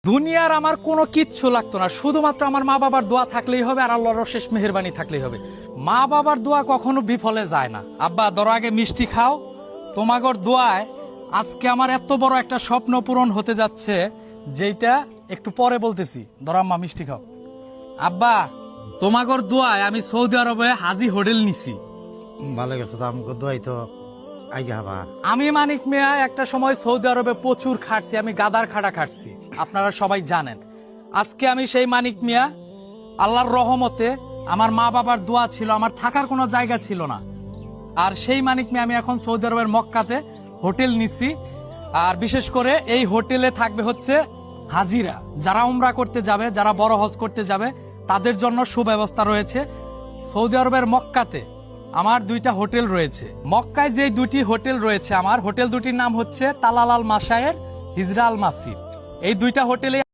দুনিয়ার আমার কোনো কিচ্ছু লাগতো না, শুধুমাত্র আমার মা বাবার দোয়া থাকলেই হবে আর আল্লাহর অশেষ মেহেরবানি থাকলেই হবে। মা বাবার দোয়া কখনো বিফলে যায় না। আব্বা ধরো আগে মিষ্টি খাও, তোমাগর দোয়ায় আজকে আমার এত বড় একটা স্বপ্ন পূরণ হতে যাচ্ছে, যেটা একটু পরে বলতেছি। ধরো আম্মা মিষ্টি খাও। আব্বা তোমাগর দোয়ায় আমি সৌদি আরবে হাজি হোটেল নিছি। ভালো গেছে তো আমাকে দোয়াই তো আগে হবা। আমি মানিক মিয়া একটা সময় সৌদি আরবে প্রচুর খাটছি, আমি গাদার খাটা খাটছি, আপনারা সবাই জানেন। আজকে আমি সেই মানিক মিয়া, আল্লাহর রহমতে আমার মা বাবার দোয়া ছিল, আমার থাকার কোনো জায়গা ছিল না, আর সেই মানিক মিয়া আমি এখন সৌদি আরবের মক্কাতে হোটেল নিচ্ছি। আর বিশেষ করে এই হোটেলে থাকবে হচ্ছে হাজিরা, যারা উমরা করতে যাবে, যারা বড় হজ করতে যাবে, তাদের জন্য সুব্যবস্থা রয়েছে। সৌদি আরবের মক্কাতে আমার দুইটা হোটেল রয়েছে। মক্কায় যে দুটি হোটেল রয়েছে আমার, হোটেল দুটির নাম হচ্ছে তালাল আল মাসায়ের, হিজরা আল মাসির। এই দুইটা হোটেলে